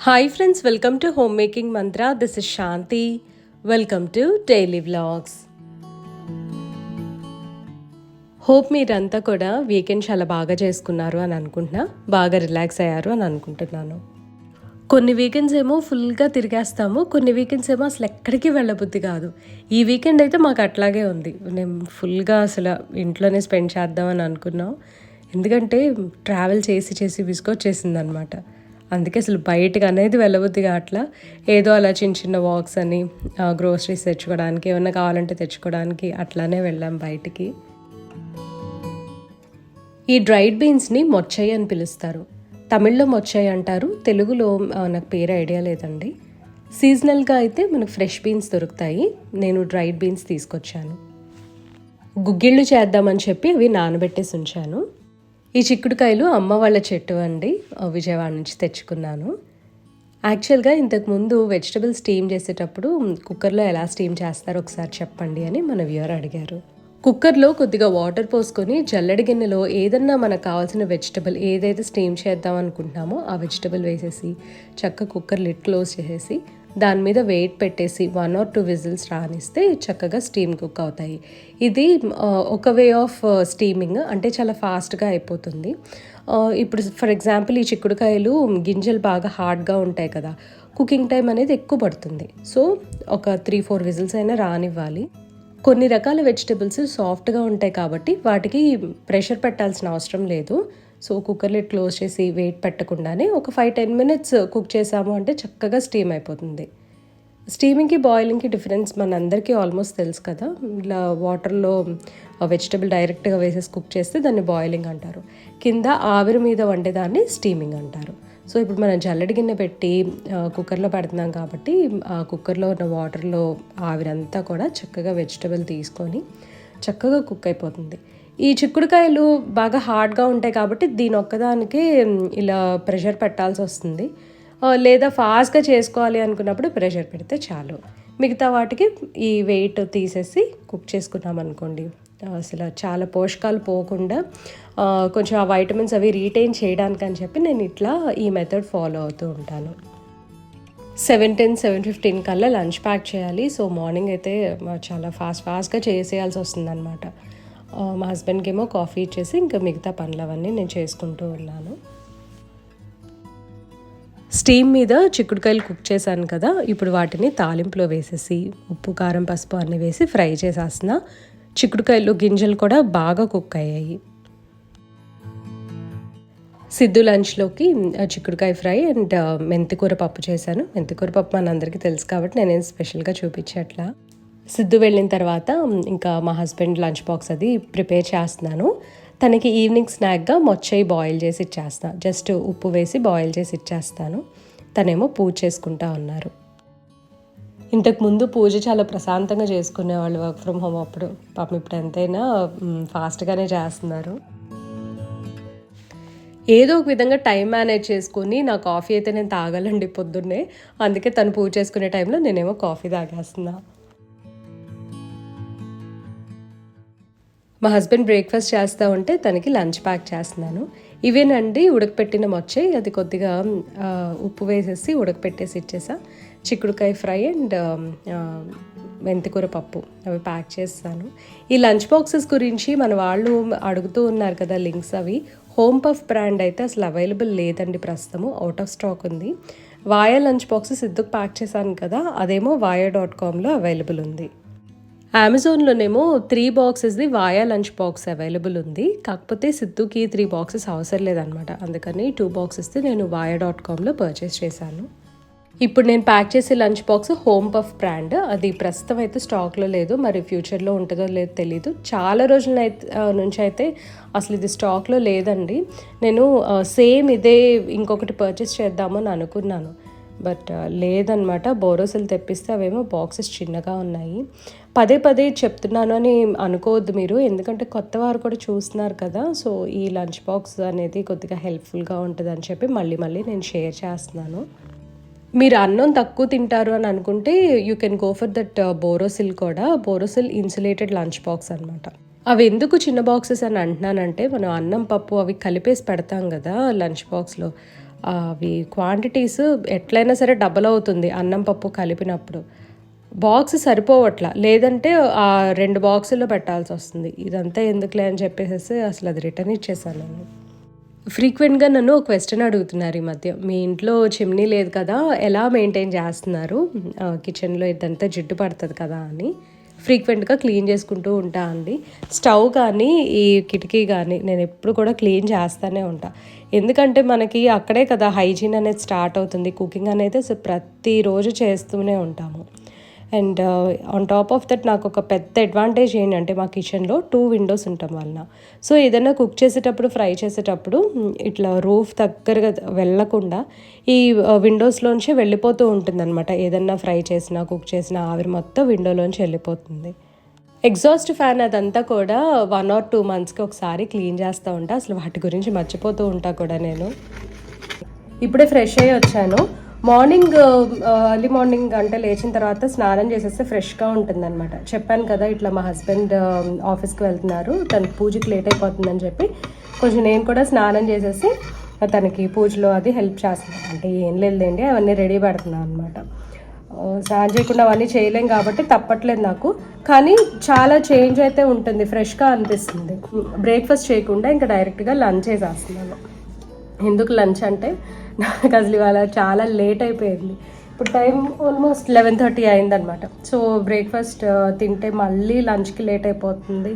Hi friends, welcome to Homemaking Mantra. This is Shanti. Welcome to Daily Vlogs. Hope మీరంతా కూడా weekend చాలా బాగా చేసుకున్నారు అని అనుకుంటున్నా, బాగా రిలాక్స్ అయ్యారు అని అనుకుంటున్నాను. కొన్ని వీకెండ్స్ ఏమో ఫుల్గా తిరిగేస్తాము, కొన్ని వీకెండ్స్ ఏమో అసలు ఎక్కడికి వెళ్ళబుద్ధి కాదు. ఈ వీకెండ్ అయితే మాకు అట్లాగే ఉంది. నేను ఫుల్గా అసలు ఇంట్లోనే స్పెండ్ చేద్దామని అనుకున్నాం, ఎందుకంటే ట్రావెల్ చేసి విసుగొచ్చేసింది అనమాట. అందుకే అసలు బయటకు అనేది వెళ్ళబుద్దిగా అట్లా ఏదో అలా చిన్న చిన్న వాక్స్ అని గ్రోసరీస్ తెచ్చుకోవడానికి, ఏమన్నా కావాలంటే తెచ్చుకోవడానికి అట్లానే వెళ్ళాం బయటికి. ఈ డ్రైడ్ బీన్స్ని మొచ్చయ్య అని పిలుస్తారు. తమిళ్లో మొచ్చయ్య అంటారు, తెలుగులో నాకు పేరు ఐడియా లేదండి. సీజనల్గా అయితే మనకు ఫ్రెష్ బీన్స్ దొరుకుతాయి. నేను డ్రైడ్ బీన్స్ తీసుకొచ్చాను. గుగ్గిళ్ళు చేద్దామని చెప్పి అవి నానబెట్టేసి ఉంచాను. ఈ చిక్కుడుకాయలు అమ్మ వాళ్ళ చెట్టు అండి, విజయవాడ నుంచి తెచ్చుకున్నాను. యాక్చువల్గా ఇంతకుముందు వెజిటబుల్ స్టీమ్ చేసేటప్పుడు కుక్కర్లో ఎలా స్టీమ్ చేస్తారో ఒకసారి చెప్పండి అని మన వ్యూవర్ అడిగారు. కుక్కర్లో కొద్దిగా వాటర్ పోసుకొని జల్లెడి గిన్నెలో ఏదన్నా మనకు కావాల్సిన వెజిటబుల్ ఏదైతే స్టీమ్ చేద్దాం అనుకుంటున్నామో ఆ వెజిటబుల్ వేసేసి చక్కగా కుక్కర్ లిడ్ క్లోజ్ చేసేసి దాని మీద వెయిట్ పెట్టేసి 1 or 2 విజిల్స్ రానిస్తే చక్కగా స్టీమ్ కుక్ అవుతాయి. ఇది ఒక వే ఆఫ్ స్టీమింగ్, అంటే చాలా ఫాస్ట్గా అయిపోతుంది. ఇప్పుడు ఫర్ ఎగ్జాంపుల్ ఈ చిక్కుడుకాయలు గింజలు బాగా హార్డ్గా ఉంటాయి కదా, కుకింగ్ టైం అనేది ఎక్కువ పడుతుంది. సో ఒక 3-4 విజిల్స్ అయినా రానివ్వాలి. కొన్ని రకాల వెజిటబుల్స్ సాఫ్ట్గా ఉంటాయి కాబట్టి వాటికి ప్రెషర్ పెట్టాల్సిన అవసరం లేదు. సో కుక్కర్ లిడ్ క్లోజ్ చేసి వెయిట్ పెట్టకుండానే ఒక 5-10 మినిట్స్ కుక్ చేసాము అంటే చక్కగా స్టీమ్ అయిపోతుంది. స్టీమింగ్కి బాయిలింగ్కి డిఫరెన్స్ మనందరికీ ఆల్మోస్ట్ తెలుసు కదా. ఇలా వాటర్లో వెజిటబుల్ డైరెక్ట్గా వేసేసి కుక్ చేస్తే దాన్ని బాయిలింగ్ అంటారు, కింద ఆవిరి మీద వండేదాన్ని స్టీమింగ్ అంటారు. సో ఇప్పుడు మనం జల్లెడి గిన్నె పెట్టి కుక్కర్లో పెడుతున్నాం కాబట్టి ఆ కుక్కర్లో ఉన్న వాటర్లో ఆవిరంతా కూడా చక్కగా వెజిటబుల్ తీసుకొని చక్కగా కుక్ అయిపోతుంది. ఈ చిక్కుడుకాయలు బాగా హార్డ్గా ఉంటాయి కాబట్టి దీని ఒక్కదానికే ఇలా ప్రెషర్ పెట్టాల్సి వస్తుంది. లేదా ఫాస్ట్గా చేసుకోవాలి అనుకున్నప్పుడు ప్రెషర్ పెడితే చాలు. మిగతా వాటికి ఈ వెయిట్ తీసేసి కుక్ చేసుకున్నాం అనుకోండి, అసలు చాలా పోషకాలు పోకుండా కొంచెం ఆ వైటమిన్స్ అవి రీటైన్ చేయడానికి అని చెప్పి నేను ఇట్లా ఈ మెథడ్ ఫాలో అవుతూ ఉంటాను. 7:10-7:15 కల్లా లంచ్ ప్యాక్ చేయాలి. సో మార్నింగ్ అయితే చాలా ఫాస్ట్గా చేసేయాల్సి వస్తుంది అనమాట. మా హస్బెండ్కి ఏమో కాఫీ ఇచ్చేసి ఇంకా మిగతా పనులు అవన్నీ నేను చేసుకుంటూ ఉన్నాను. స్టీమ్ మీద చిక్కుడుకాయలు కుక్ చేశాను కదా, ఇప్పుడు వాటిని తాలింపులో వేసేసి ఉప్పు కారం పసుపు అన్నీ వేసి ఫ్రై చేసేస్తున్నా. చిక్కుడుకాయలు గింజలు కూడా బాగా కుక్ అయ్యాయి. సిద్ధు లంచ్లోకి చిక్కుడుకాయ ఫ్రై అండ్ మెంతికూర పప్పు చేశాను. మెంతికూర పప్పు మనందరికీ తెలుసు కాబట్టి నేనేం స్పెషల్గా చూపించట్లా. సిద్ధు వెళ్ళిన తర్వాత ఇంకా మా హస్బెండ్ లంచ్ బాక్స్ అది ప్రిపేర్ చేస్తున్నాను. తనకి ఈవినింగ్ స్నాక్గా మొచ్చయి బాయిల్ చేసి ఇచ్చేస్తాను, జస్ట్ ఉప్పు వేసి బాయిల్ చేసి ఇచ్చేస్తాను. తనేమో పూజ చేసుకుంటా ఉన్నారు. ఇంతకుముందు పూజ చాలా ప్రశాంతంగా చేసుకునేవాళ్ళు వర్క్ ఫ్రమ్ హోమ్ అప్పుడు. పాపం ఇప్పుడు ఎంతైనా ఫాస్ట్గానే చేస్తున్నారు. ఏదో ఒక విధంగా టైం మేనేజ్ చేసుకొని నా కాఫీ అయితే నేను తాగాలండి పొద్దున్నే, అందుకే తను పూజ చేసుకునే టైంలో నేనేమో కాఫీ తాగేస్తున్నా. మా హస్బెండ్ బ్రేక్ఫాస్ట్ చేస్తూ ఉంటే తనకి లంచ్ ప్యాక్ చేస్తున్నాను. ఇవేనండి ఉడకపెట్టిన మొచ్చే, అది కొద్దిగా ఉప్పు వేసేసి ఉడకపెట్టేసి ఇచ్చేసా. చిక్కుడుకాయ ఫ్రై అండ్ మెంతికూర పప్పు అవి ప్యాక్ చేస్తాను. ఈ లంచ్ బాక్సెస్ గురించి మన వాళ్ళు అడుగుతూ ఉన్నారు కదా లింక్స్, అవి హోమ్ పఫ్ బ్రాండ్ అయితే అసలు అవైలబుల్ లేదండి ప్రస్తుతము, అవుట్ ఆఫ్ స్టాక్ ఉంది. వాయా లంచ్ బాక్సెస్ సిద్ధుకు ప్యాక్ చేశాను కదా, అదేమో వాయా.comలో అవైలబుల్ ఉంది. అమెజాన్లోనేమో 3 బాక్సెస్ది వాయా లంచ్ బాక్స్ అవైలబుల్ ఉంది. కాకపోతే సిద్ధుకి 3 బాక్సెస్ అవసరం లేదనమాట, అందుకని 2 బాక్సెస్ది నేను వాయా.comలో పర్చేస్ చేశాను. ఇప్పుడు నేను ప్యాక్ చేసే lunch box home puff brand, అది ప్రస్తుతం అయితే స్టాక్లో లేదు, మరి ఫ్యూచర్లో ఉంటుందో లేదో తెలీదు. చాలా రోజుల నుంచి అయితే అసలు ఇది స్టాక్లో లేదండి. నేను సేమ్ ఇదే ఇంకొకటి పర్చేస్ చేద్దామని అనుకున్నాను, బట్ లేదనమాట. బోరోసిల్ తెప్పిస్తే అవేమో బాక్సెస్ చిన్నగా ఉన్నాయి. పదే చెప్తున్నాను అని అనుకోవద్దు మీరు, ఎందుకంటే కొత్త వారు కూడా చూస్తున్నారు కదా. సో ఈ లంచ్ బాక్స్ అనేది కొద్దిగా హెల్ప్ఫుల్గా ఉంటుంది అని చెప్పి మళ్ళీ నేను షేర్ చేస్తున్నాను. మీరు అన్నం తక్కువ తింటారు అని అనుకుంటే you can go for that Borosil కూడా. బోరోసిల్ ఇన్సులేటెడ్ లంచ్ బాక్స్ అనమాట. అవి ఎందుకు చిన్న బాక్సెస్ అని అంటున్నానంటే, మనం అన్నం పప్పు అవి కలిపేసి పెడతాం కదా లంచ్ బాక్స్లో, అవి క్వాంటిటీస్ ఎట్లయినా సరే డబల్ అవుతుంది అన్నం పప్పు కలిపినప్పుడు. బాక్స్ సరిపోవట్లా, లేదంటే ఆ 2 బాక్సుల్లో పెట్టాల్సి వస్తుంది. ఇదంతా ఎందుకులే అని చెప్పేసి అసలు అది రిటర్న్ ఇచ్చేసాను నేను. ఫ్రీక్వెంట్గా నన్ను ఒక క్వశ్చన్ అడుగుతున్నారు ఈ మధ్య, మీ ఇంట్లో చిమ్నీ లేదు కదా, ఎలా మెయింటైన్ చేస్తున్నారు, కిచెన్లో ఇదంతా జిడ్డు పడుతుంది కదా అని. ఫ్రీక్వెంట్గా క్లీన్ చేసుకుంటూ ఉంటా అండి. స్టవ్ కానీ ఈ కిటికీ కానీ నేను ఎప్పుడు కూడా క్లీన్ చేస్తూనే ఉంటా. ఎందుకంటే మనకి అక్కడే కదా హైజీన్ అనేది స్టార్ట్ అవుతుంది. కుకింగ్ అనేది ప్రతిరోజు చేస్తూనే ఉంటాము. And on top of that నాకు ఒక పెద్ద అడ్వాంటేజ్ ఏంటంటే మా కిచెన్లో 2 విండోస్ ఉండటం వలన, సో ఏదైనా కుక్ చేసేటప్పుడు ఫ్రై చేసేటప్పుడు ఇట్లా రూఫ్ దగ్గరగా వెళ్ళకుండా ఈ విండోస్లోంచి వెళ్ళిపోతూ ఉంటుంది అనమాట. ఏదన్నా ఫ్రై చేసినా కుక్ చేసినా ఆవిరి మొత్తం విండోలోంచి వెళ్ళిపోతుంది. ఎగ్జాస్ట్ ఫ్యాన్ అదంతా కూడా 1 or 2 monthsకి ఒకసారి క్లీన్ చేస్తూ ఉంటా. అసలు వాటి గురించి మర్చిపోతూ ఉంటా కూడా నేను. ఇప్పుడే ఫ్రెష్ అయ్యి వచ్చాను. మార్నింగ్ ఎర్లీ మార్నింగ్ అంటే లేచిన తర్వాత స్నానం చేసేస్తే ఫ్రెష్గా ఉంటుందన్నమాట. చెప్పాను కదా ఇట్లా మా హస్బెండ్ ఆఫీస్కి వెళ్తున్నారు, తనకి పూజకి లేట్ అయిపోతుందని చెప్పి కొంచెం నేను కూడా స్నానం చేసేసి తనకి పూజలో అది హెల్ప్ చేస్తున్నాను. అంటే ఏం లేదండి, అవన్నీ రెడీ పెడుతున్నాను అనమాట. స్నానం చేయకుండా అవన్నీ చేయలేం కాబట్టి తప్పట్లేదు నాకు, కానీ చాలా చేంజ్ అయితే ఉంటుంది, ఫ్రెష్గా అనిపిస్తుంది. బ్రేక్ఫాస్ట్ చేయకుండా ఇంకా డైరెక్ట్గా లంచ్ చేసేస్తున్నాను. ఎందుకు లంచ్ అంటే నాకు అసలు ఇవాళ చాలా లేట్ అయిపోయింది. ఇప్పుడు టైం ఆల్మోస్ట్ 11:30 అయిందనమాట. సో బ్రేక్ఫాస్ట్ తింటే మళ్ళీ లంచ్కి లేట్ అయిపోతుంది.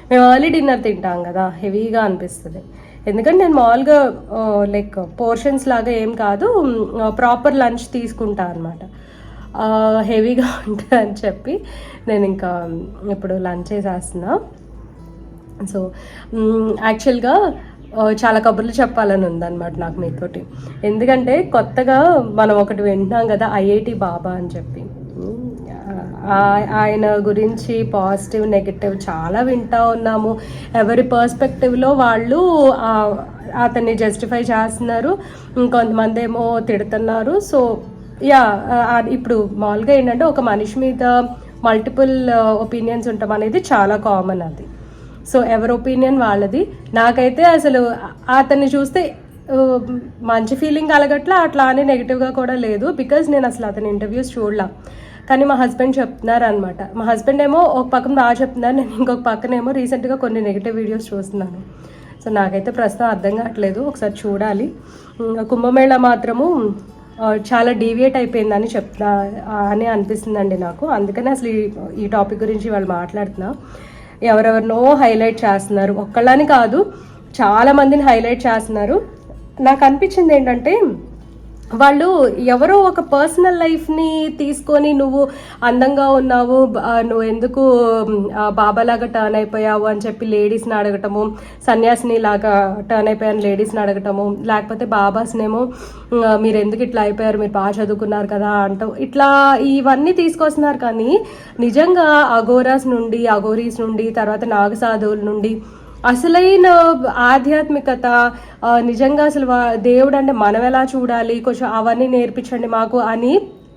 మేము ఎర్లీ డిన్నర్ తింటాం కదా, హెవీగా అనిపిస్తుంది. ఎందుకంటే నేను మామూలుగా లైక్ పోర్షన్స్ లాగా ఏం కాదు, ప్రాపర్ లంచ్ తీసుకుంటా అనమాట. హెవీగా ఉంటుంది అని చెప్పి నేను ఇంకా ఇప్పుడు లంచ్ చేసేస్తున్నా. సో యాక్చువల్గా చాలా కబుర్లు చెప్పాలని ఉందన్నమాట నాకు మీతోటి. ఎందుకంటే కొత్తగా మనం ఒకటి వింటున్నాం కదా, ఐఐటి బాబా అని చెప్పి. ఆయన గురించి పాజిటివ్ నెగటివ్ చాలా వింటూ ఉన్నాము. ఎవరి పర్స్పెక్టివ్లో వాళ్ళు అతన్ని జస్టిఫై చేస్తున్నారు, ఇంకొంతమంది ఏమో తిడుతున్నారు. సో యా, ఇప్పుడు మామూలుగా ఏంటంటే ఒక మనిషి మీద మల్టిపుల్ ఒపీనియన్స్ ఉండటం అనేది చాలా కామన్ అది. సో ఎవరి ఒపీనియన్ వాళ్ళది. నాకైతే అసలు అతన్ని చూస్తే మంచి ఫీలింగ్ కలగట్లా, అట్లా అని నెగిటివ్గా కూడా లేదు, బికాజ్ నేను అసలు అతని ఇంటర్వ్యూస్ చూడలా. కానీ మా హస్బెండ్ చెప్తున్నారు అనమాట. మా హస్బెండ్ ఏమో ఒక పక్కన బాగా చెప్తున్నారు, నేను ఇంకొక పక్కనేమో రీసెంట్గా కొన్ని నెగిటివ్ వీడియోస్ చూస్తున్నాను. సో నాకైతే ప్రస్తుతం అర్థం కావట్లేదు, ఒకసారి చూడాలి. కుంభమేళా మాత్రము చాలా డీవియేట్ అయిపోయిందని చెప్తా అని అనిపిస్తుందండి నాకు. అందుకని అసలు ఈ టాపిక్ గురించి వాళ్ళు మాట్లాడుతున్నా. ఎవరెవరినో హైలైట్ చేస్తున్నారు, ఒక్కళ్ళని కాదు చాలా మందిని హైలైట్ చేస్తున్నారు. నాకు అనిపించింది ఏంటంటే వాళ్ళు ఎవరో ఒక పర్సనల్ లైఫ్ని తీసుకొని నువ్వు అందంగా ఉన్నావు, నువ్వు ఎందుకు బాబాలాగా టర్న్ అయిపోయావు అని చెప్పి లేడీస్ని అడగటము, సన్యాసిని లాగా టర్న్ అయిపోయాను లేడీస్ని అడగటము, లేకపోతే బాబాస్నేమో మీరు ఎందుకు ఇట్లా అయిపోయారు, మీరు బాగా చదువుకున్నారు కదా అంటావు, ఇట్లా ఇవన్నీ తీసుకొస్తున్నారు. కానీ నిజంగా అఘోరాస్ నుండి, అఘోరీస్ నుండి, తర్వాత నాగసాధువుల నుండి అసలైన ఆధ్యాత్మికత, నిజంగా అసలు దేవుడు అంటే మనం ఎలా చూడాలి, కొంచెం అవన్నీ నేర్పించండి మాకు అని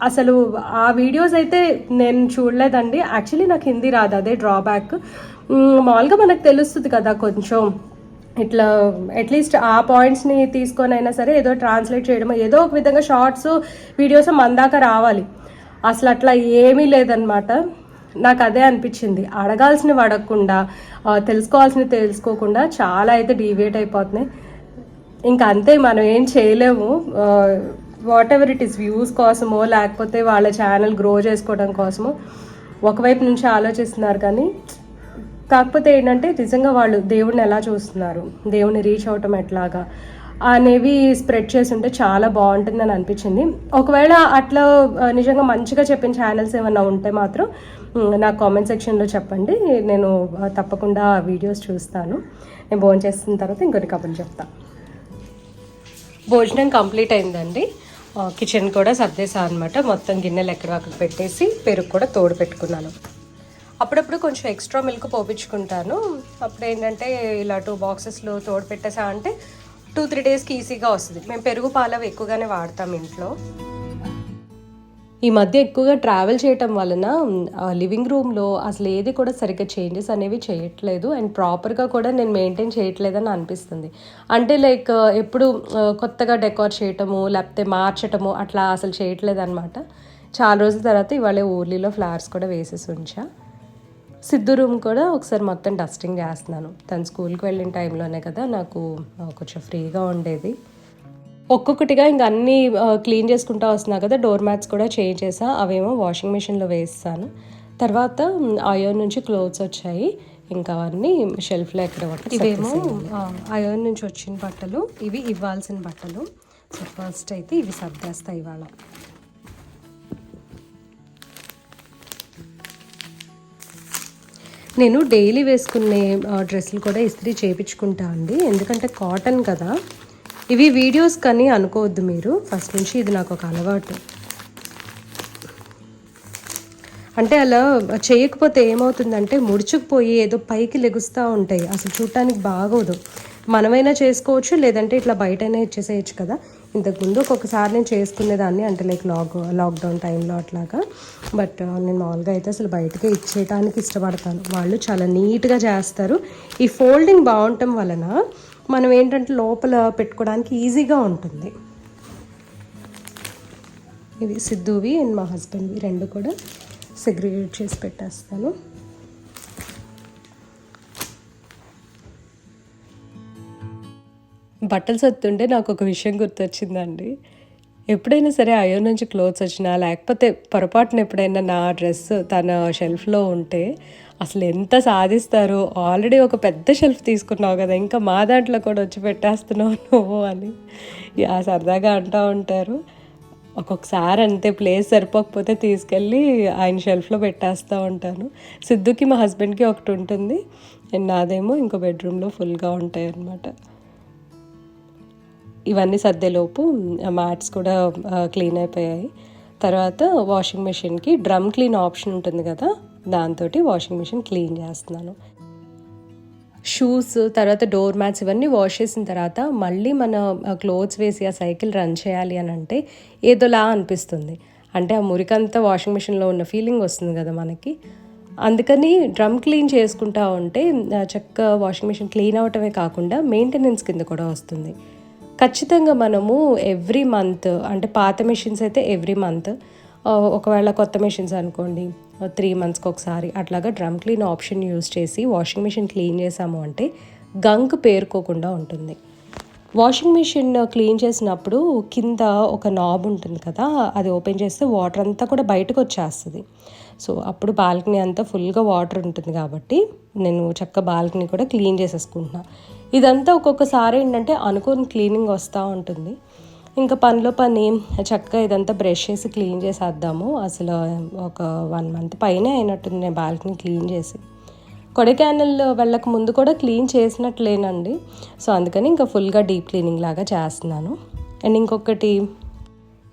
అసలు ఆ వీడియోస్ అయితే నేను చూడలేదండి. యాక్చువల్లీ నాకు హిందీ రాదు, అదే డ్రాబ్యాక్. మామూలుగా మనకు తెలుస్తుంది కదా కొంచెం, ఇట్లా అట్లీస్ట్ ఆ పాయింట్స్ని తీసుకొని అయినా సరే ఏదో ట్రాన్స్లేట్ చేయడం, ఏదో ఒక విధంగా షార్ట్స్ వీడియోస్ మన దాకా రావాలి. అసలు అట్లా ఏమీ లేదనమాట. నాకు అదే అనిపించింది, అడగాల్సినవి అడగకుండా, తెలుసుకోవాల్సినవి తెలుసుకోకుండా చాలా అయితే డీవియేట్ అయిపోతున్నాయి. ఇంకా అంతే, మనం ఏం చేయలేము. What ever it is, views కోసమో లేకపోతే వాళ్ళ ఛానల్ గ్రో చేసుకోవడం కోసమో ఒకవైపు నుంచి ఆలోచిస్తున్నారు. కానీ కాకపోతే ఏంటంటే నిజంగా వాళ్ళు దేవుడిని ఎలా చూస్తున్నారు, దేవుడిని రీచ్ అవటం ఎట్లాగా అనేవి స్ప్రెడ్ చేసి ఉంటే చాలా బాగుంటుందని అనిపించింది. ఒకవేళ అట్లా నిజంగా మంచిగా చెప్పిన ఛానల్స్ ఏమైనా ఉంటే మాత్రం నాకు కామెంట్ సెక్షన్లో చెప్పండి, నేను తప్పకుండా వీడియోస్ చూస్తాను. నేను భోజనం చేసిన తర్వాత ఇంకొన్ని కబుర్లు చెప్తాను. భోజనం కంప్లీట్ అయిందండి. కిచెన్ కూడా సర్దేసా అనమాట. మొత్తం గిన్నెలు ఎక్కడ అక్కడ పెట్టేసి పెరుగు కూడా తోడు పెట్టుకున్నాను. అప్పుడప్పుడు కొంచెం ఎక్స్ట్రా మిల్క్ పోపించుకుంటాను. అప్పుడు ఏంటంటే ఇలా 2 బాక్సెస్లో తోడు పెట్టేసా అంటే 2-3 డేస్కి ఈజీగా వస్తుంది. మేము పెరుగు పాలవి ఎక్కువగానే వాడతాం ఇంట్లో. ఈ మధ్య ఎక్కువగా ట్రావెల్ చేయటం వలన లివింగ్ రూమ్లో అసలు ఏది కూడా సరిగ్గా చేంజెస్ అనేవి చేయట్లేదు అండ్ ప్రాపర్గా కూడా నేను మెయింటైన్ చేయట్లేదని అనిపిస్తుంది. అంటే లైక్ ఎప్పుడు కొత్తగా డెకార్ చేయటము లేకపోతే మార్చటము అట్లా అసలు చేయట్లేదు అనమాట. చాలా రోజుల తర్వాత ఇవాళ ఊర్లీలో ఫ్లవర్స్ కూడా వేసేసి ఉంచా. సిద్ధు రూమ్ కూడా ఒకసారి మొత్తం డస్టింగ్ చేస్తున్నాను. తను స్కూల్కి వెళ్ళిన టైంలోనే కదా నాకు కొంచెం ఫ్రీగా ఉండేది. ఒక్కొక్కటిగా ఇంక అన్నీ క్లీన్ చేసుకుంటూ వస్తున్నా కదా. డోర్ మ్యాట్స్ కూడా చేంజ్ చేసా, అవేమో వాషింగ్ మిషన్లో వేస్తాను. తర్వాత అయోన్ నుంచి క్లోత్స్ వచ్చాయి, ఇంకా అవన్నీ షెల్ఫ్లో ఎక్కడ పట్టు. ఇవేమో అయోన్ నుంచి వచ్చిన బట్టలు, ఇవి ఇవ్వాల్సిన బట్టలు. సో ఫస్ట్ అయితే ఇవి సర్దేస్తాయి ఇవాళ. నేను డైలీ వేసుకునే డ్రెస్సులు కూడా ఇస్త్రీ చేయించుకుంటా అండి, ఎందుకంటే కాటన్ కదా. ఇవి వీడియోస్ కానీ అనుకోవద్దు మీరు, ఫస్ట్ నుంచి ఇది నాకు ఒక అలవాటు. అంటే అలా చేయకపోతే ఏమవుతుందంటే ముడుచుకుపోయి ఏదో పైకి లెగుస్తూ ఉంటాయి, అసలు చూడటానికి బాగోదు. మనమైనా చేసుకోవచ్చు, లేదంటే ఇట్లా బయటైనా ఇచ్చేసేయచ్చు కదా. ఇంతకుముందు ఒక్కొక్కసారి నేను చేసుకునేదాన్ని, అంటే లైక్ లాక్డౌన్ టైంలో అట్లాగా. బట్ నేను మామూలుగా అయితే అసలు బయటకే ఇచ్చేయడానికి ఇష్టపడతాను. వాళ్ళు చాలా నీట్గా చేస్తారు. ఈ ఫోల్డింగ్ బాగుండటం వలన మనం ఏంటంటే లోపల పెట్టుకోవడానికి ఈజీగా ఉంటుంది. ఇవి సిద్ధువి అండ్ మా హస్బెండ్వి రెండు కూడా సెగ్రిగేట్ చేసి పెట్టేస్తాను. బట్టలు సత్తుంటే నాకు ఒక విషయం గుర్తొచ్చిందండి. ఎప్పుడైనా సరే అయోన్ నుంచి క్లోత్స్ వచ్చినా లేకపోతే పొరపాటున ఎప్పుడైనా నా డ్రెస్ తన షెల్ఫ్లో ఉంటే అసలు ఎంత సాధిస్తారో. ఆల్రెడీ ఒక పెద్ద షెల్ఫ్ తీసుకున్నావు కదా, ఇంకా మా దాంట్లో కూడా వచ్చి పెట్టేస్తున్నావు నువ్వు అని సరదాగా అంటూ ఉంటారు. ఒక్కొక్కసారి అంతే, ప్లేస్ సరిపోకపోతే తీసుకెళ్ళి ఆయన షెల్ఫ్లో పెట్టేస్తూ ఉంటాను. సిద్ధుకి మా హస్బెండ్కి ఒకటి ఉంటుంది అండ్ నాదేమో ఇంకో బెడ్రూమ్లో ఫుల్గా ఉంటాయి అన్నమాట. ఇవన్నీ సర్దేలోపు మ్యాట్స్ కూడా క్లీన్ అయిపోయాయి. తర్వాత వాషింగ్ మెషిన్కి డ్రమ్ క్లీన్ ఆప్షన్ ఉంటుంది కదా, దాంతో వాషింగ్ మెషిన్ క్లీన్ చేస్తున్నాను. షూస్ తర్వాత డోర్ మ్యాట్స్ ఇవన్నీ వాష్ చేసిన తర్వాత మళ్ళీ మన క్లోత్స్ వేసి ఆ సైకిల్ రన్ చేయాలి అని అంటే ఏదోలా అనిపిస్తుంది. అంటే ఆ మురికంతా వాషింగ్ మెషిన్లో ఉన్న ఫీలింగ్ వస్తుంది కదా మనకి. అందుకని డ్రమ్ క్లీన్ చేసుకుంటా ఉంటే చక్కగా వాషింగ్ మెషిన్ క్లీన్ అవటమే కాకుండా మెయింటెనెన్స్ కింద కూడా వస్తుంది. ఖచ్చితంగా మనము ఎవ్రీ మంత్, అంటే పాత మెషిన్స్ అయితే ఎవ్రీ మంత్, ఒకవేళ కొత్త మెషిన్స్ అనుకోండి 3 monthsకి ఒకసారి అట్లాగా డ్రమ్ క్లీన్ ఆప్షన్ యూస్ చేసి వాషింగ్ మెషిన్ క్లీన్ చేసాము అంటే గంక్ పేరుకోకుండా ఉంటుంది. వాషింగ్ మెషిన్ క్లీన్ చేసినప్పుడు కింద ఒక నాబ్ ఉంటుంది కదా, అది ఓపెన్ చేస్తే వాటర్ అంతా కూడా బయటకు వచ్చేస్తుంది. సో అప్పుడు బాల్కనీ అంతా ఫుల్గా వాటర్ ఉంటుంది కాబట్టి నేను చక్కగా బాల్కనీ కూడా క్లీన్ చేసేసుకుంటున్నా. ఇదంతా ఒక్కొక్కసారి ఏంటంటే అనుకోని క్లీనింగ్ వస్తూ ఉంటుంది. ఇంకా పనిలో పని చక్కగా ఇదంతా బ్రష్ చేసి క్లీన్ చేసేద్దాము. అసలు ఒక 1 month పైనే అయినట్టుంది నేను బాల్కనీ క్లీన్ చేసి. కొడైకెనాల్ వెళ్ళక ముందు కూడా క్లీన్ చేసినట్లేనండి. సో అందుకని ఇంకా ఫుల్గా డీప్ క్లీనింగ్ లాగా చేస్తున్నాను. అండ్ ఇంకొకటి,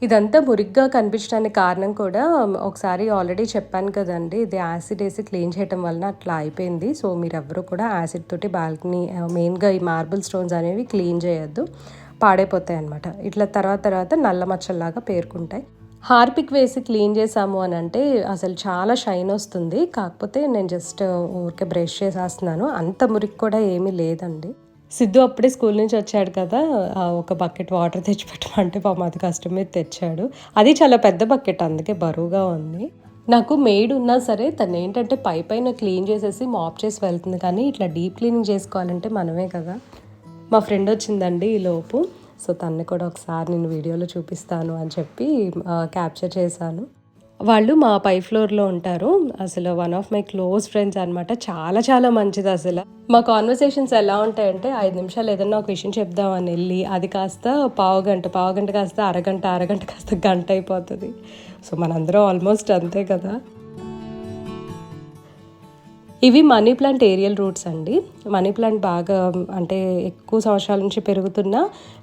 ఇదంతా మురిగ్గా కనిపించడానికి కారణం కూడా ఒకసారి ఆల్రెడీ చెప్పాను కదండి, ఇది యాసిడ్ వేసి క్లీన్ చేయడం వలన అట్లా అయిపోయింది. సో మీరు ఎవరు కూడా యాసిడ్ తోటి బాల్కనీ మెయిన్గా ఈ మార్బుల్ స్టోన్స్ అనేవి క్లీన్ చేయొద్దు, పాడైపోతాయి అన్నమాట. ఇట్లా తర్వాత నల్ల మచ్చల్లాగా పేరుకుంటాయి. హార్పిక్ వేసి క్లీన్ చేసాము అని అంటే అసలు చాలా షైన్ వస్తుంది. కాకపోతే నేను జస్ట్ ఊరికే బ్రష్ చేసేస్తున్నాను, అంత మురికి కూడా ఏమీ లేదండి. సిద్ధు అప్పుడే స్కూల్ నుంచి వచ్చాడు కదా, ఒక బకెట్ వాటర్ తెచ్చిపెట్టమంటే పాపం అది కష్టం మీద తెచ్చాడు. అది చాలా పెద్ద బకెట్, అందుకే బరువుగా ఉంది. నాకు మెయిడ్ ఉన్నా సరే తను ఏంటంటే పైన క్లీన్ చేసేసి మాప్ చేసి వెళ్తుంది, కానీ ఇట్లా డీప్ క్లీనింగ్ చేసుకోవాలంటే మనమే కదా. మా ఫ్రెండ్ వచ్చిందండి ఈ లోపు, సో తన్ని కూడా ఒకసారి నేను వీడియోలో చూపిస్తాను అని చెప్పి క్యాప్చర్ చేశాను. వాళ్ళు మా పై ఫ్లోర్లో ఉంటారు. అసలు one of my close friends అనమాట, చాలా మంచిది. అసలు మా కాన్వర్సేషన్స్ ఎలా ఉంటాయంటే 5 నిమిషాలు ఏదన్నా ఒక విషయం చెప్దామని వెళ్ళి అది కాస్త పావుగంట కాస్త అరగంట కాస్త గంట అయిపోతుంది. సో మనందరం ఆల్మోస్ట్ అంతే కదా. ఇవి మనీ ప్లాంట్ ఏరియల్ రూట్స్ అండి. మనీ ప్లాంట్ బాగా అంటే ఎక్కువ సంవత్సరాల నుంచి పెరుగుతున్నా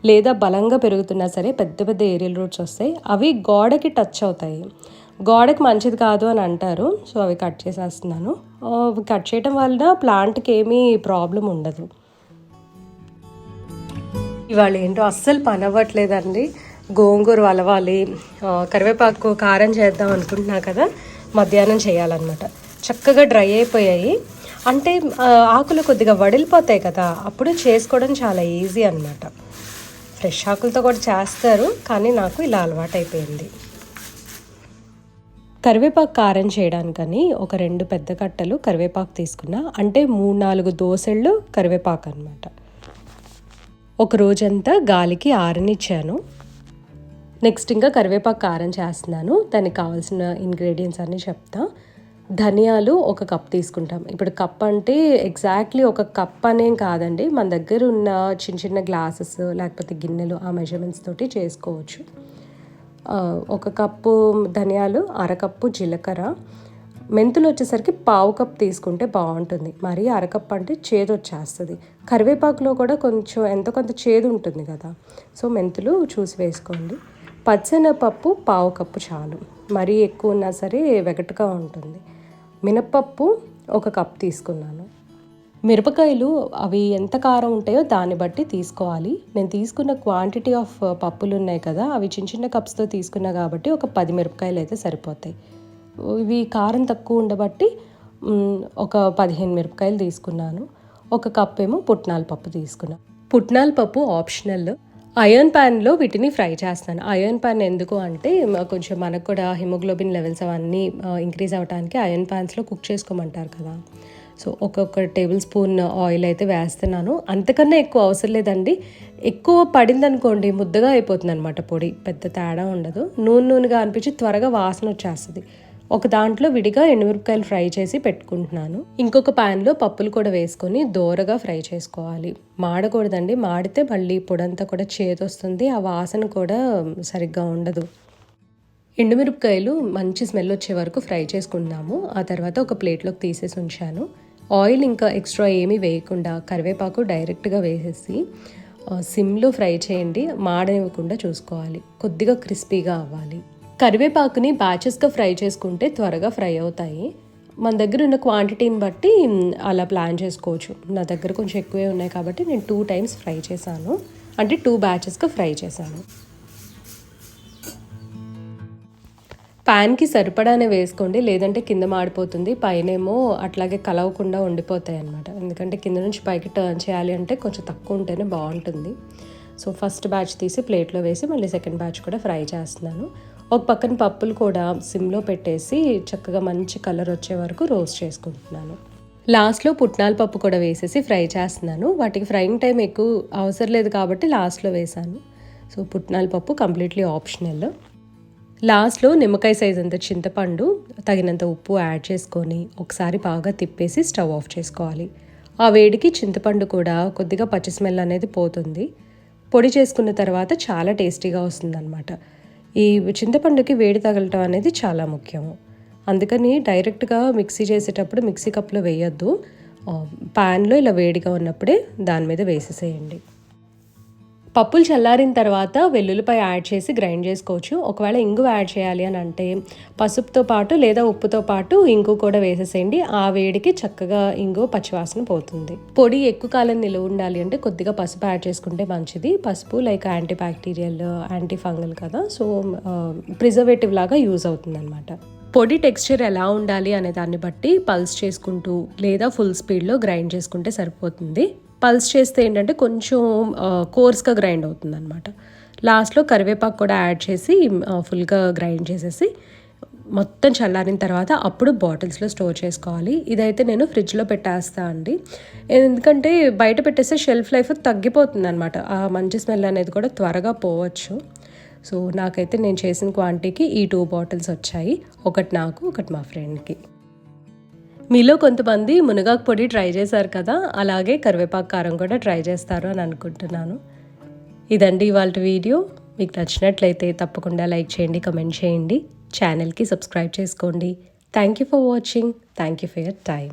లేదా బలంగా పెరుగుతున్నా సరే పెద్ద ఏరియల్ రూట్స్ వస్తాయి. అవి గోడకి టచ్ అవుతాయి, గోడకి మంచిది కాదు అని అంటారు. సో అవి కట్ చేసేస్తున్నాను. కట్ చేయడం వల్ల ప్లాంట్కి ఏమీ ప్రాబ్లం ఉండదు. ఇవాళ ఏంటో అస్సలు పని అవ్వట్లేదండి. గోంగూర వలవాలి, కరివేపాకు కారం చేద్దాం అనుకుంటున్నా కదా, మధ్యాహ్నం చేయాలన్నమాట. చక్కగా డ్రై అయిపోయాయి. అంటే ఆకులు కొద్దిగా వడిలిపోతాయి కదా, అప్పుడు చేసుకోవడం చాలా ఈజీ అన్నమాట. ఫ్రెష్ ఆకులతో కూడా చేస్తారు, కానీ నాకు ఇలా అలవాటు అయిపోయింది. కరివేపాకు కారం చేయడానికని ఒక 2 పెద్ద కట్టలు కరివేపాకు తీసుకున్నా. అంటే 3-4 దోసెళ్ళు కరివేపాకు అనమాట. ఒక రోజంతా గాలికి ఆరనిచ్చాను. నెక్స్ట్ ఇంకా కరివేపాకు కారం చేస్తున్నాను. దానికి కావాల్సిన ఇంగ్రీడియంట్స్ అన్నీ చెప్తా. ధనియాలు 1 కప్ తీసుకుంటాం. ఇప్పుడు కప్ అంటే ఎగ్జాక్ట్లీ 1 కప్ అనేం కాదండి, మన దగ్గర ఉన్న చిన్న చిన్న గ్లాసెస్ లేకపోతే గిన్నెలు ఆ మెజర్మెంట్స్ తోటి చేసుకోవచ్చు. 1 కప్పు ధనియాలు, 1/2 కప్పు జీలకర్ర. మెంతులు వచ్చేసరికి 1/2 కప్ తీసుకుంటే బాగుంటుంది. మరీ 1/2 కప్ అంటే చేదు వచ్చేస్తుంది. కరివేపాకులో కూడా కొంచెం ఎంతో కొంత చేదు ఉంటుంది కదా, సో మెంతులు చూసి వేసుకోండి. పచ్చెనగపప్పు 1/2 కప్పు చాలు, మరీ ఎక్కువ ఉన్నా సరే వెగటుగా ఉంటుంది. మినప్పప్పు 1 కప్ తీసుకున్నాను. మిరపకాయలు అవి ఎంత కారం ఉంటాయో దాన్ని బట్టి తీసుకోవాలి. నేను తీసుకున్న క్వాంటిటీ ఆఫ్ పప్పులు ఉన్నాయి కదా, అవి చిన్న చిన్న కప్స్తో తీసుకున్నా కాబట్టి ఒక 10 మిరపకాయలు అయితే సరిపోతాయి. ఇవి కారం తక్కువ ఉండబట్టి ఒక 15 మిరపకాయలు తీసుకున్నాను. 1 కప్ ఏమో పుట్నాల పప్పు తీసుకున్నాను. పుట్నాల పప్పు ఆప్షనల్. అయర్న్ ప్యాన్లో వీటిని ఫ్రై చేస్తాను. అయర్న్ ప్యాన్ ఎందుకు అంటే కొంచెం మనకు కూడా హిమోగ్లోబిన్ లెవెల్స్ అవన్నీ ఇంక్రీజ్ అవ్వడానికి అయర్న్ ప్యాన్స్లో కుక్ చేసుకోమంటారు కదా, సో 1 టేబుల్ స్పూన్ ఆయిల్ అయితే వేస్తున్నాను. అంతకన్నా ఎక్కువ అవసరం లేదండి. ఎక్కువ పడింది అనుకోండి ముద్దగా అయిపోతుంది అనమాట పొడి, పెద్ద తేడా ఉండదు. నూనెగా అనిపించి త్వరగా వాసన వచ్చేస్తుంది. ఒక దాంట్లో విడిగా ఎండుమిరపకాయలు ఫ్రై చేసి పెట్టుకుంటున్నాను. ఇంకొక ప్యాన్లో పప్పులు కూడా వేసుకొని దోరగా ఫ్రై చేసుకోవాలి. మాడకూడదండి, మాడితే మళ్ళీ పొడంతా కూడా చేదొస్తుంది, ఆ వాసన కూడా సరిగ్గా ఉండదు. ఎండుమిరపకాయలు మంచి స్మెల్ వచ్చే వరకు ఫ్రై చేసుకుంటున్నాము. ఆ తర్వాత ఒక ప్లేట్లోకి తీసేసి ఉంచాను. ఆయిల్ ఇంకా ఎక్స్ట్రా ఏమీ వేయకుండా కరివేపాకు డైరెక్ట్గా వేసేసి సిమ్లో ఫ్రై చేయండి. మాడనివ్వకుండా చూసుకోవాలి, కొద్దిగా క్రిస్పీగా అవ్వాలి. కరివేపాకుని బ్యాచెస్గా ఫ్రై చేసుకుంటే త్వరగా ఫ్రై అవుతాయి. మన దగ్గర ఉన్న క్వాంటిటీని బట్టి అలా ప్లాన్ చేసుకోవచ్చు. నా దగ్గర కొంచెం ఎక్కువే ఉన్నాయి కాబట్టి నేను 2 టైమ్స్ ఫ్రై చేశాను, అంటే 2 బ్యాచెస్గా ఫ్రై చేశాను. ప్యాన్కి సరిపడానే వేసుకోండి, లేదంటే కింద మాడిపోతుంది, పైనేమో అట్లాగే కలవకుండా ఉండిపోతాయి అన్నమాట. ఎందుకంటే కింద నుంచి పైకి టర్న్ చేయాలి అంటే కొంచెం తక్కువ ఉంటేనే బాగుంటుంది. సో ఫస్ట్ బ్యాచ్ తీసి ప్లేట్లో వేసి మళ్ళీ సెకండ్ బ్యాచ్ కూడా ఫ్రై చేస్తున్నాను. ఒక పక్కన పప్పులు కూడా సిమ్లో పెట్టేసి చక్కగా మంచి కలర్ వచ్చే వరకు రోస్ట్ చేసుకుంటున్నాను. లాస్ట్లో పుట్నాల పప్పు కూడా వేసేసి ఫ్రై చేస్తున్నాను. వాటికి ఫ్రైయింగ్ టైం ఎక్కువ అవసరం లేదు కాబట్టి లాస్ట్లో వేసాను. సో పుట్నాల పప్పు కంప్లీట్లీ ఆప్షనల్. లాస్ట్లో నిమ్మకాయ సైజ్ అంత చింతపండు, తగినంత ఉప్పు యాడ్ చేసుకొని ఒకసారి బాగా తిప్పేసి స్టవ్ ఆఫ్ చేసుకోవాలి. ఆ వేడికి చింతపండు కూడా కొద్దిగా పచ్చి స్మెల్ అనేది పోతుంది. పొడి చేసుకున్న తర్వాత చాలా టేస్టీగా వస్తుందన్నమాట. ఈ చింతపండుకి వేడి తగలటం అనేది చాలా ముఖ్యము. అందుకని డైరెక్ట్గా మిక్సీ చేసేటప్పుడు మిక్సీ కప్లో వేయొద్దు. ప్యాన్లో ఇలా వేడిగా ఉన్నప్పుడే దాని మీద వేసేసేయండి. పప్పులు చల్లారిన తర్వాత వెల్లుల్లిపాయ యాడ్ చేసి గ్రైండ్ చేసుకోవచ్చు. ఒకవేళ ఇంగు యాడ్ చేయాలి అని అంటే పసుపుతో పాటు లేదా ఉప్పుతో పాటు ఇంగు కూడా వేసేసేయండి. ఆ వేడికి చక్కగా ఇంగు పచ్చివాసన పోతుంది. పొడి ఎక్కువ కాలం నిలువ ఉండాలి అంటే కొద్దిగా పసుపు యాడ్ చేసుకుంటే మంచిది. పసుపు like anti bacterial, anti fungal కదా, సో ప్రిజర్వేటివ్ లాగా యూజ్ అవుతుంది అనమాట. పొడి టెక్స్చర్ ఎలా ఉండాలి అనే దాన్ని బట్టి పల్స్ చేసుకుంటూ లేదా ఫుల్ స్పీడ్లో గ్రైండ్ చేసుకుంటే సరిపోతుంది. పల్స్ చేస్తే ఏంటంటే కొంచెం కోర్స్గా గ్రైండ్ అవుతుంది అనమాట. లాస్ట్లో కరివేపాకు కూడా యాడ్ చేసి ఫుల్గా గ్రైండ్ చేసేసి మొత్తం చల్లారిన తర్వాత అప్పుడు బాటిల్స్లో స్టోర్ చేసుకోవాలి. ఇదైతే నేను ఫ్రిడ్జ్లో పెట్టేస్తా అండి, ఎందుకంటే బయట పెట్టేస్తే షెల్ఫ్ లైఫ్ తగ్గిపోతుంది అనమాట. ఆ మంచి స్మెల్ అనేది కూడా త్వరగా పోవచ్చు. సో నాకైతే నేను చేసిన క్వాంటిటీకి ఈ 2 బాటిల్స్ వచ్చాయి. ఒకటి నాకు, ఒకటి మా ఫ్రెండ్కి. మీలో కొంతమంది మునగాకు పొడి ట్రై చేశారు కదా, అలాగే కరివేపాకు కారం కూడా ట్రై చేస్తారు అని అనుకుంటున్నాను. ఇదండి ఇవాళ వీడియో. మీకు నచ్చినట్లయితే తప్పకుండా లైక్ చేయండి, కమెంట్ చేయండి, ఛానల్కి సబ్స్క్రైబ్ చేసుకోండి. Thank you for watching. Thank you for your time.